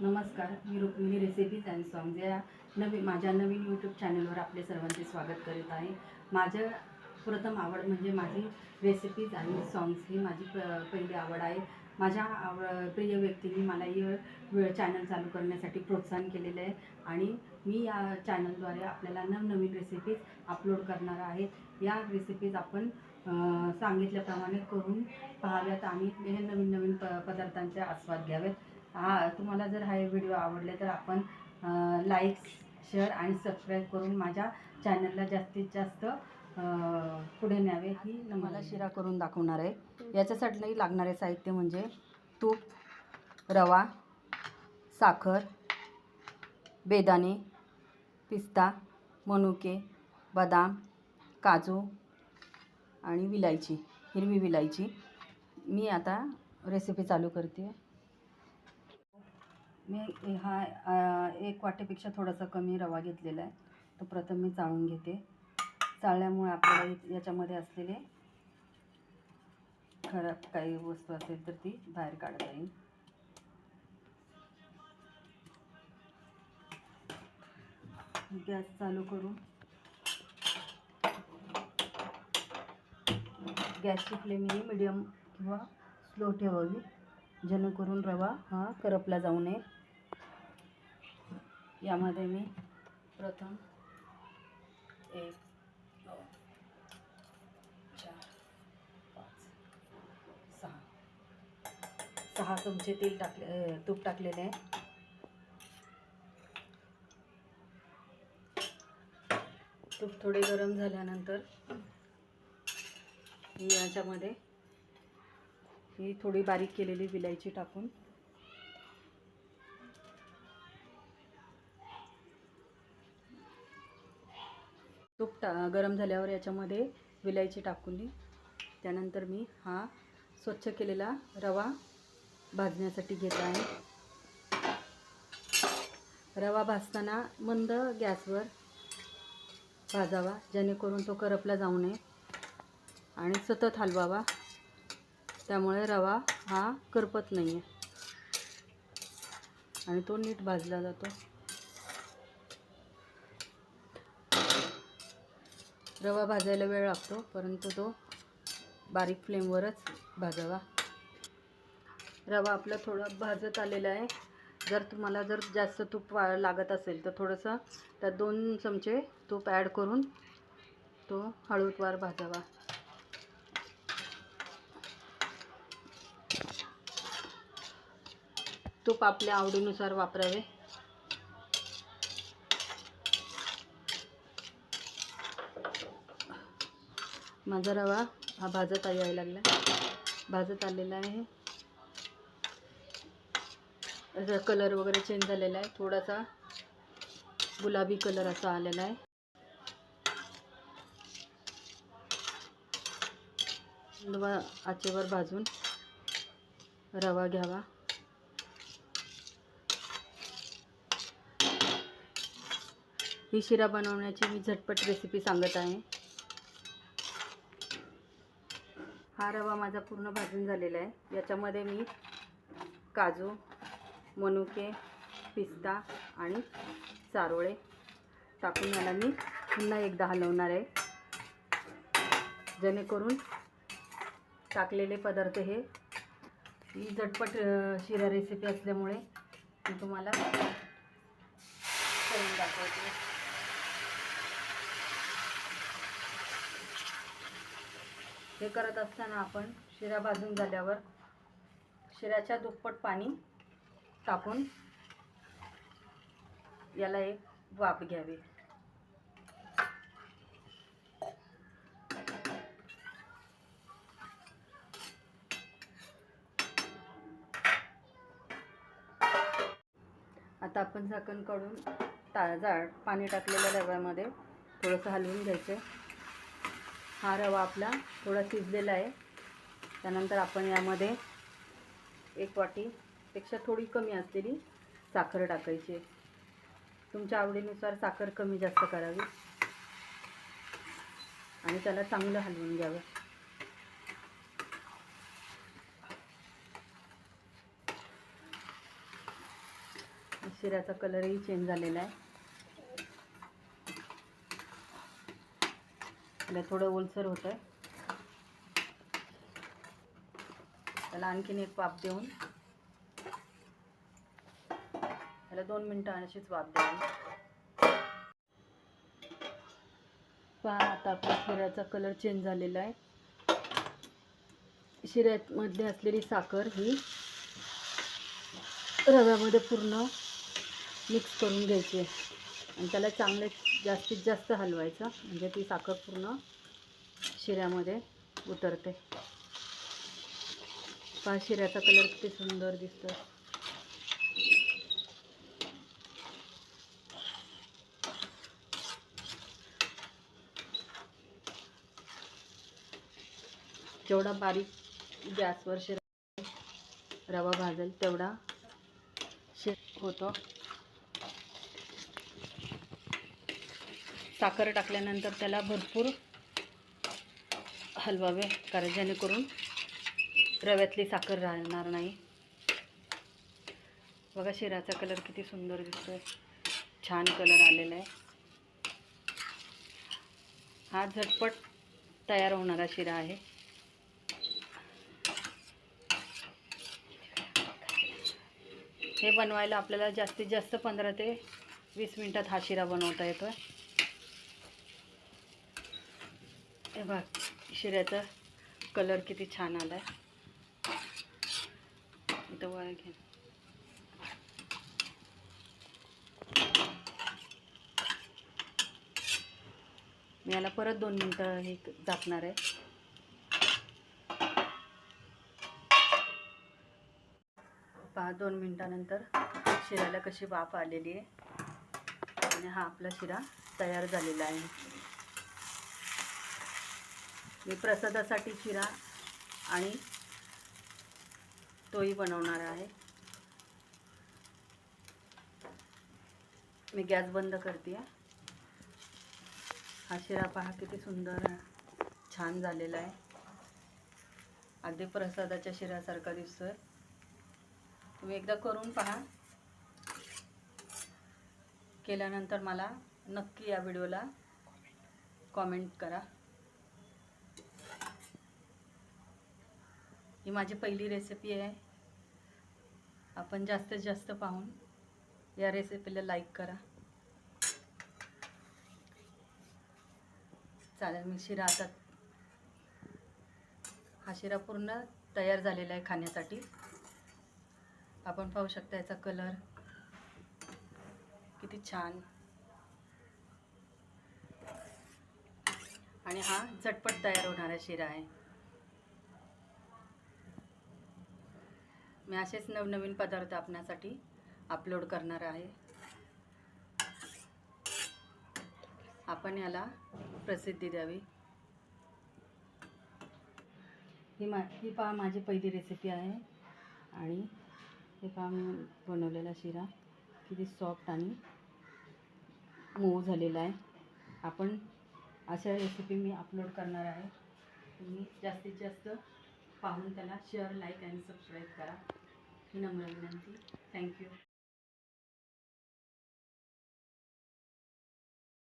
नमस्कार, मी Rukmini recipes and songs या माझ्या नवीन यूट्यूब चॅनलवर आपले सर्वांचे स्वागत करीत आहे. माझं प्रथम आवड म्हणजे माझी रेसिपीज आणि सॉंग्स ही माझी पहिली आवड आहे. माझ्या प्रिय व्यक्तींनी मला हे चॅनल चालू करण्यासाठी प्रोत्साहन केलेले आहे आणि मी या चॅनलद्वारे आपल्याला नवनवीन रेसिपीज अपलोड करणार आहे. या रेसिपीज आपण सांगितल्याप्रमाणे करून पाहाव्यात आणि नवीन नवीन पदार्थांचे आस्वाद घ्यावेत. तुम्हाला जर हा व्हिडिओ आवडले तर आपण लाईक, शेअर आणि सबस्क्राईब करून माझ्या चॅनलला जास्तीत जास्त पुढे न्यावे ही मला शिरा करून दाखवणार आहे. याच्यासाठी लागणारे साहित्य म्हणजे तूप, रवा, साखर, बेदाणे, पिस्ता, मनुके, बदाम, काजू आणि विलायची, हिरवी विलायची. मी आता रेसिपी चालू करते. मी हा 1 वाटीपेक्षा थोडासा कमी रवा घेतलेला आहे. तो प्रथम मी चाळून घेते. चाळल्यामुळे आपल्याला याच्यामध्ये असलेले खराब काही वस्तू असेल तर ती बाहेर काढता येईल. गॅस चालू करून गॅसची फ्लेम ही मीडियम किंवा स्लो ठेवावी, जेणेकरून रवा हा करपला जाऊ नये. यामध्ये मी प्रथम 1, 2, 4, 5, 6 चमचे तूप टाकलेले आहे. तूप थोडे गरम झाल्यानंतर याच्यामध्ये ही थोडी बारीक केलेली विलायची टाकून तूप गरम झाल्यावर याच्यामध्ये विलायची टाकून त्यानंतर मी हा स्वच्छ केलेला रवा भाजण्यासाठी घेत आहे. रवा भाजताना मंद गॅसवर भाजावा, जेणेकरून तो करपला जाऊ नये आणि सतत हलवावा, त्यामुळे रवा हा करपत नाही आणि तो नीट भाजला जातो. रवा भाजायला वेळ लागतो, परंतु तो बारीक फ्लेमवरच भाजावा. रवा आपला थोडा भाजत आलेला आहे. जर तुम्हाला जास्त तूप लागत असेल तर थोडंसं त्यात 2 चमचे तूप ॲड करून तो हळूवार भाजावा. तूप आपल्या आवडीनुसार वापरावे. माझा रवा हा भाजत आलेला आहे. याचा कलर वगैरे चेंज झालेला आहे, थोडासा गुलाबी कलर असा आलेला आहे. आचेवर भाजून रवा घ्यावा. ही शिरा बनवण्याची मी झटपट रेसिपी सांगत आहे. हा रवा माझा पूर्ण भाजून झालेला आहे. याच्यामध्ये मी काजू, मनुके, पिस्ता आणि चारोळे टाकून याला मी पुन्हा एकदा हलवणार आहे, जेणेकरून टाकलेले पदार्थ ही झटपट शिरा रेसिपी असल्यामुळे मी तुम्हाला करून दाखवते. हे करत असताना आपण शिरा भाजून झाल्यावर शिऱ्याच्या दुप्पट पाणी टाकून याला एक वाफ घ्यावी. आता आपण झाकण काढून पाणी टाकलेल्या रव्यामध्ये थोडंसं हलवून घ्यायचं. हा रवा आपला थोडा शिजलेला आहे. त्यानंतर आपण यामध्ये 1 वाटीपेक्षा थोडी कमी असलेली साखर टाकायची. तुमच्या आवडीनुसार साखर कमी जास्त करावी आणि त्याला चांगलं हलवून घ्यावं. शिऱ्याचा कलरही चेंज झालेला आहे. त्याला थोडं ओलसर होतं आहे. त्याला आणखीन एक वाफ देऊन त्याला 2 मिनटं अशीच वाफ द्यावी. पहा आता आपल्या शिऱ्याचा कलर चेंज झालेला आहे. शिऱ्यामध्ये असलेली साखर ही रव्यामध्ये पूर्ण मिक्स करून घ्यायची आहे आणि त्याला चांगले जास्तीत जास्त हलवायचं, म्हणजे ती साखर पूर्ण शिऱ्यामध्ये उतरते. पहा शिऱ्याचा कलर किती सुंदर दिसतो. जेवढा बारीक गॅसवर रवा भाजेल तेवढा होतो. साखर टाकल्यानंतर त्याला भरपूर हलवावे, कारण जेणेकरून रव्यातली साखर राहणार नाही. बघा शिऱ्याचा कलर किती सुंदर दिसतोय, छान कलर आलेला आहे. हा झटपट तयार होणारा शिरा आहे. हे बनवायला आपल्याला जास्तीत जास्त 15 ते 20 मिनिटात हा शिरा बनवता येतो. हे बघ शिऱ्याचा कलर किती छान आला आहे. इथं वळ घे. मी याला परत 2 मिनटं हे झाकणार आहे. पहा 2 मिनटानंतर शिऱ्याला कशी वाफ आलेली आहे आणि हा आपला शिरा तयार झालेला आहे. मी प्रसादासाठी शिरा आणि तोही बनवणार आहे. मी गॅस बंद करते. हा शिरा पहा किती सुंदर छान झालेला आहे. अगदी प्रसादाच्या शिऱ्यासारखा दिसतोय. तुम्ही एकदा करून पहा. केल्यानंतर मला नक्की या व्हिडिओला कॉमेंट करा. ही माझी पहिली रेसिपी आहे. आपण जास्तीत जास्त पाहून या रेसिपीला लाईक करा. चालेल, मी शिरा आता हा शिरा पूर्ण तयार झालेला आहे खाण्यासाठी. आपण पाहू शकता याचा कलर किती छान आणि हा झटपट तयार होणारा शिरा आहे. मी असेच नवनवीन पदार्थ आपणासाठी अपलोड करणार आहे. आपण याला प्रसिद्धी द्यावी. ही पहा माझी पहिली रेसिपी आहे आणि हे पहा मी बनवलेला शिरा किती सॉफ्ट आणि मऊ झालेला आहे. आपण अशा रेसिपी मी अपलोड करणार आहे. तुम्ही जास्तीत जास्त पाहून त्याला शेअर, लाईक आणि सबस्क्राईब करा ही नम्र विनंती. थँक्यू.